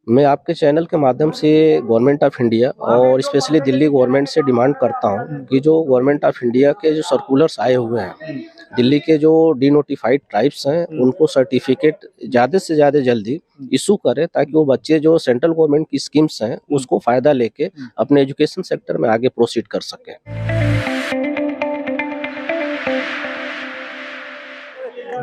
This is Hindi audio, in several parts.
मैं आपके चैनल के माध्यम से गवर्नमेंट ऑफ इंडिया और स्पेशली दिल्ली गवर्नमेंट से डिमांड करता हूँ कि जो गवर्नमेंट ऑफ इंडिया के जो सर्कुलर्स आए हुए हैं, दिल्ली के जो डीनोटिफाइड ट्राइब्स हैं उनको सर्टिफिकेट ज़्यादा से ज़्यादा जल्दी इशू करें, ताकि वो बच्चे जो सेंट्रल गवर्नमेंट की स्कीम्स हैं उसको फ़ायदा लेके अपने एजुकेशन सेक्टर में आगे प्रोसीड कर सकें।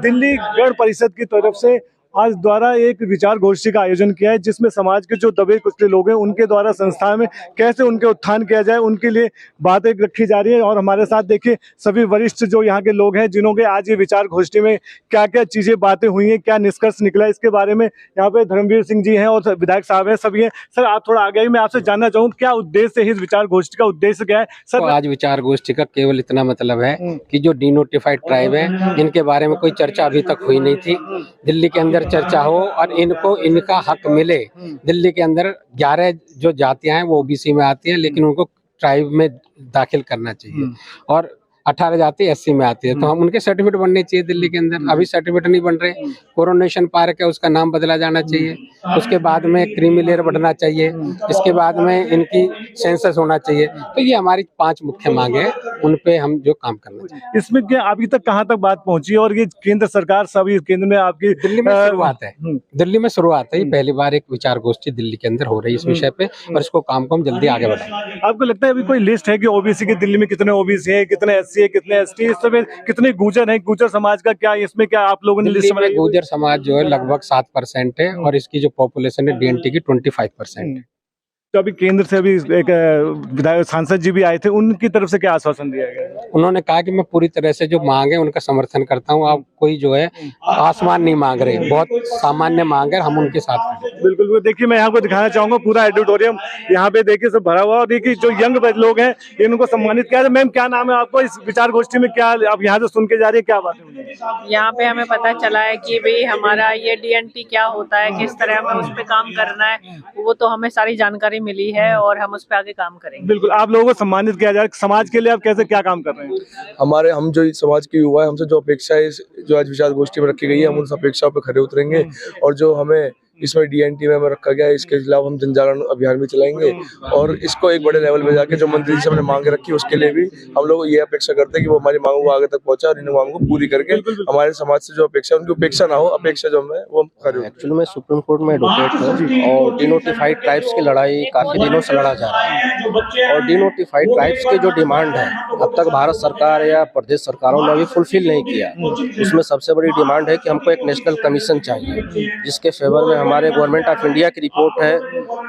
दिल्ली गढ़ परिषद की तरफ से आज द्वारा एक विचार गोष्ठी का आयोजन किया है, जिसमें समाज के जो दबे कुचले लोग हैं उनके द्वारा संस्था में कैसे उनके उत्थान किया जाए उनके लिए बातें रखी जा रही है। और हमारे साथ देखिए सभी वरिष्ठ जो यहाँ के लोग हैं जिन्होंने आज ये विचार गोष्ठी में क्या क्या चीजें बातें हुई हैं, क्या निष्कर्ष निकला, इसके बारे में यहाँ पे धर्मवीर सिंह जी हैं और विधायक साहब हैं, सभी हैं। सर आप थोड़ा आगे, मैं आपसे जानना चाहूँगा क्या उद्देश्य है इस विचार गोष्ठी का, उद्देश्य क्या है सर? तो आज विचार गोष्ठी का केवल इतना मतलब है कि जो डीनोटिफाइड ट्राइब है इनके बारे में कोई चर्चा अभी तक हुई नहीं थी, दिल्ली के अंदर चर्चा हो और इनको इनका हक मिले। दिल्ली के अंदर 11 जो जातियां हैं वो ओबीसी में आती हैं, लेकिन उनको ट्राइब में दाखिल करना चाहिए और 18 जाति एससी में आती है, तो हम उनके सर्टिफिकेट बनने चाहिए दिल्ली के अंदर। अभी सर्टिफिकेट नहीं बन रहे। कोरोनेशन पार्क है उसका नाम बदला जाना चाहिए, उसके बाद में क्रीमी लेयर बढ़ना चाहिए, इसके बाद में इनकी सेंसस होना चाहिए। तो ये हमारी 5 मुख्य मांगे हैं, उन पे हम जो काम करना चाहिए। इसमें क्या अभी तक कहाँ तक बात पहुंची और ये केंद्र सरकार सभी केंद्र में आपकी दिल्ली में शुरुआत है, दिल्ली में शुरुआत है। पहली बार एक विचार गोष्ठी दिल्ली के अंदर हो रही है इस विषय पे, और इसको काम को हम जल्दी आगे बढ़ाएं। आपको लगता है अभी कोई लिस्ट है कि ओबीसी की दिल्ली में कितने ओबीसी है, कितने एससी है, कितने एसटी, इस समय कितने गुर्जर हैं, गुर्जर समाज का क्या इसमें क्या आप लोगों ने लिस्ट बनाई? गुर्जर समाज जो है लगभग 7% है और इसकी जो पॉपुलेशन है डीएनटी की 25% है। तो अभी केंद्र से अभी एक विधायक सांसद जी भी आए थे, उनकी तरफ से क्या आश्वासन दिया गया? उन्होंने कहा कि मैं पूरी तरह से जो मांग है उनका समर्थन करता हूं। आप कोई जो है आसमान नहीं मांग रहे, बहुत सामान्य मांग है, हम उनके साथ हैं। बिल्कुल बिल्कुल। देखिए मैं यहाँ को दिखाना चाहूंगा पूरा ऑडिटोरियम यहाँ पे देखिए सब भरा हुआ, और देखिए जो यंग लोग हैं इनको सम्मानित किया। मैम क्या नाम है आपको, इस विचार गोष्ठी में क्या आप यहाँ से सुन के जा रही है, क्या बात है? यहाँ पे हमें पता चला है कि भाई हमारा ये डीएनटी क्या होता है, किस तरह हमें उस पर काम करना है, वो तो हमें सारी जानकारी मिली है और हम उस पर आगे काम करेंगे। बिल्कुल, आप लोगों को सम्मानित किया जाए। समाज के लिए आप कैसे क्या काम कर रहे हैं? हम जो समाज के युवा है, हमसे जो अपेक्षा है जो आज विचार गोष्ठी में रखी गई है, हम उन अपेक्षाओं पर खरे उतरेंगे और जो हमें इसमें डीएनटी में हमें रखा गया है इसके खिलाफ हम जन जागरण अभियान भी चलाएंगे और इसको एक बड़े लेवल पे जाके जो मंत्री जी से हमने मांगे रखी उसके लिए भी हम लोग ये अपेक्षा करते हैं कि वो हमारी मांगों को आगे तक पहुंचा और इन मांगों को पूरी करके हमारे समाज से जो अपेक्षा उनकी उपेक्षा ना हो, अपेक्षा जो हमें वो करे। एक्चुअली मैं सुप्रीम कोर्ट में एडवोकेट हूँ और डीनोटिफाइड ट्राइब्स की लड़ाई काफ़ी दिनों से लड़ा जा रहा है और डीनोटिफाइड ट्राइब्स के जो डिमांड है अब तक भारत सरकार या प्रदेश सरकारों ने अभी फुलफिल नहीं किया। उसमें सबसे बड़ी डिमांड है कि हमको एक नेशनल कमीशन चाहिए जिसके फेवर में हमारे गवर्नमेंट ऑफ इंडिया की रिपोर्ट है,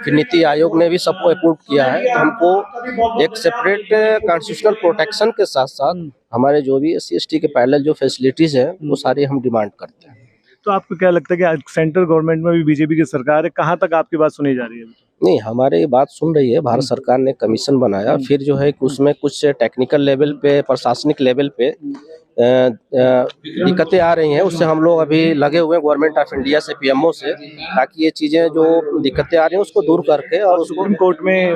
फिर नीति आयोग ने भी सबको अप्रूव किया है। तो हमको एक सेपरेट कॉन्स्टिट्यूशनल प्रोटेक्शन के साथ साथ हमारे जो भी SC/ST के पैरेलल जो फैसिलिटीज है वो सारी हम डिमांड करते हैं। तो आपको क्या लगता है कि सेंट्रल गवर्नमेंट में भी बीजेपी की सरकार है, कहाँ तक आपकी बात सुनी जा रही है? नहीं, हमारी बात सुन रही है। भारत सरकार ने कमीशन बनाया, फिर जो है कि उसमें कुछ टेक्निकल लेवल पे, प्रशासनिक लेवल पे दिक्कतें आ रही हैं। उससे हम लोग अभी लगे हुए हैं गवर्नमेंट ऑफ इंडिया से, पीएमओ से, ताकि ये चीज़ें जो दिक्कतें आ रही हैं उसको दूर करके और उसको सुप्रीम कोर्ट में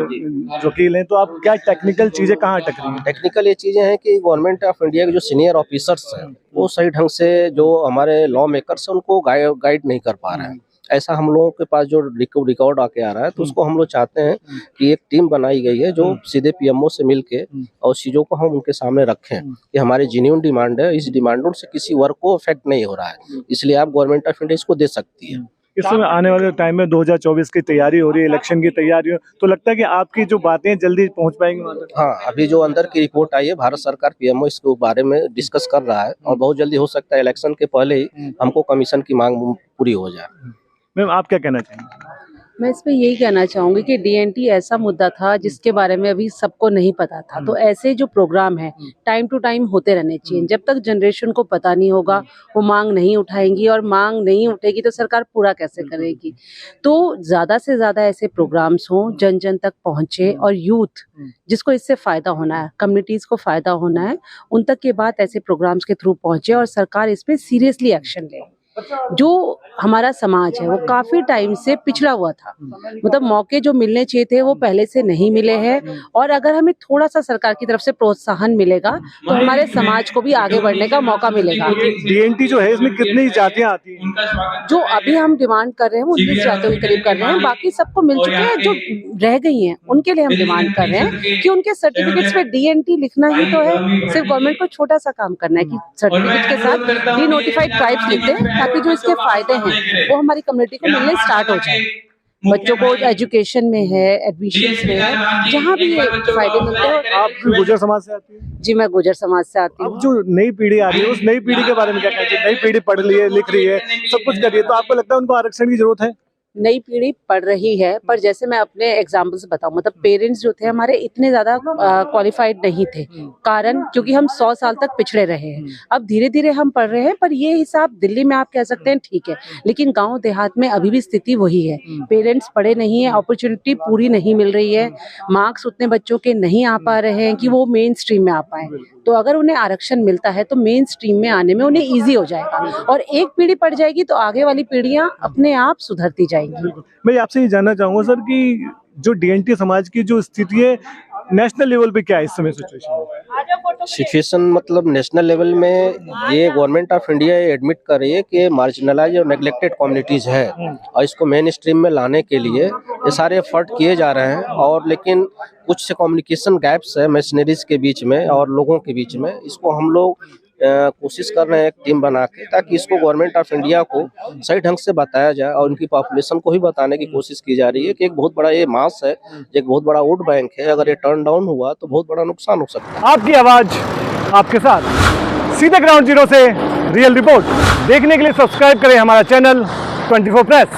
वकील हैं, तो आप क्या टेक्निकल चीज़ें कहाँ अटक रही हैं? टेक्निकल ये चीज़ें हैं कि गवर्नमेंट ऑफ इंडिया के जो सीनियर ऑफिसर्स हैं वो सही ढंग से जो हमारे लॉ मेकर्स हैं उनको गाइड नहीं कर पा रहे हैं। ऐसा हम लोगों के पास जो रिकॉर्ड आके आ रहा है, तो उसको हम लोग चाहते हैं कि एक टीम बनाई गई है जो सीधे पीएमओ से मिलके और चीज़ों को हम उनके सामने रखें कि हमारी जेन्युइन डिमांड है, इस डिमांडों से किसी वर्ग को इफेक्ट नहीं हो रहा है, इसलिए आप गवर्नमेंट ऑफ इंडिया इसको दे सकती है। इस समय आने वाले टाइम में 2024 की तैयारी हो रही है, इलेक्शन की तैयारी हो, तो लगता है कि आपकी जो बातें जल्दी पहुंच पाएंगी वहां तक? हाँ, अभी जो अंदर की रिपोर्ट आई है, भारत सरकार पीएमओ इसके बारे में डिस्कस कर रहा है और बहुत जल्दी हो सकता है इलेक्शन के पहले ही हमको कमीशन की मांग पूरी हो जाए। मैम आप क्या कहना चाहेंगे? मैं इसमें यही कहना चाहूँगी कि डीएनटी ऐसा मुद्दा था जिसके बारे में अभी सबको नहीं पता था, तो ऐसे जो प्रोग्राम है टाइम टू टाइम होते रहने चाहिए। जब तक जनरेशन को पता नहीं होगा वो मांग नहीं उठाएंगी, और मांग नहीं उठेगी तो सरकार पूरा कैसे करेगी। तो ज़्यादा से ज़्यादा ऐसे प्रोग्राम्स हों, जन जन तक पहुँचे, और यूथ जिसको इससे फ़ायदा होना है, कम्युनिटीज़ को फ़ायदा होना है, उन तक ये बात ऐसे प्रोग्राम्स के थ्रू पहुँचे और सरकार इस पर सीरियसली एक्शन ले। जो हमारा समाज है वो काफी टाइम से पिछड़ा हुआ था, मतलब मौके जो मिलने चाहिए थे वो पहले से नहीं मिले हैं। और अगर हमें थोड़ा सा सरकार की तरफ से प्रोत्साहन मिलेगा तो हमारे समाज को भी आगे बढ़ने का मौका मिलेगा। डीएनटी जो है इसमें कितनी जातियां आती हैं? जो अभी हम डिमांड कर रहे हैं वो 19 जातियों के करीब कर रहे हैं, बाकी सबको मिल चुके हैं। जो रह गई हैं उनके लिए हम डिमांड कर रहे हैं कि उनके सर्टिफिकेट्स पे डीएनटी लिखना ही तो है। सिर्फ गवर्नमेंट को छोटा सा काम करना है कि सर्टिफिकेट के साथ डी नोटिफाइड ट्राइब्स लिख दें, ताकि जो इसके फायदे हैं वो हमारी कम्युनिटी को मिलने स्टार्ट हो जाए। बच्चों को एजुकेशन में है, एडमिशन में है, जहाँ भी ये फायदे मिलते हैं। आप गुर्जर समाज से आती हैं? जी, मैं गुर्जर समाज से आती हूँ। अब जो नई पीढ़ी आ रही है उस नई पीढ़ी के बारे में क्या कहना चाहिए? नई पीढ़ी पढ़ रही है, लिख रही है, सब कुछ कर रही है, तो आपको लगता है उनको आरक्षण की जरूरत है? नई पीढ़ी पढ़ रही है, पर जैसे मैं अपने एग्जाम्पल से बताऊं, मतलब पेरेंट्स जो थे हमारे इतने ज्यादा क्वालिफाइड नहीं थे, कारण क्योंकि हम 100 साल तक पिछड़े रहे हैं। अब धीरे धीरे हम पढ़ रहे हैं, पर ये हिसाब दिल्ली में आप कह सकते हैं ठीक है, लेकिन गांव देहात में अभी भी स्थिति वही है। पेरेंट्स पढ़े नहीं है, अपॉर्चुनिटी पूरी नहीं मिल रही है, मार्क्स उतने बच्चों के नहीं आ पा रहे हैं कि वो मेन स्ट्रीम में आ पाए। तो अगर उन्हें आरक्षण मिलता है तो मेन स्ट्रीम में आने में उन्हें ईजी हो जाएगा, और एक पीढ़ी पढ़ जाएगी तो आगे वाली पीढ़ियां अपने आप सुधरती जाएंगी। मैं आपसे ये जानना चाहूंगा सर कि जो डीएनटी समाज की जो स्थिति है नेशनल लेवल पे क्या है इस समय सिचुएशन? मतलब नेशनल लेवल में ये गवर्नमेंट ऑफ इंडिया एडमिट कर रही है कि मार्जिनलाइज और नेग्लेक्टेड कम्युनिटीज है, और इसको मेन स्ट्रीम में लाने के लिए ये सारे एफर्ट किए जा रहे हैं। और लेकिन कुछ से कम्युनिकेशन गैप्स है मशीनरीज के बीच में और लोगों के बीच में। इसको हम लोग कोशिश कर रहे हैं एक टीम बना के, ताकि इसको गवर्नमेंट ऑफ इंडिया को सही ढंग से बताया जाए, और उनकी पॉपुलेशन को भी बताने की कोशिश की जा रही है कि एक बहुत बड़ा ये मास है, एक बहुत बड़ा वोट बैंक है, अगर ये टर्न डाउन हुआ तो बहुत बड़ा नुकसान हो सकता है। आपकी आवाज आपके साथ, सीधे ग्राउंड जीरो से रियल रिपोर्ट देखने के लिए सब्सक्राइब करें हमारा चैनल 24 प्रेस।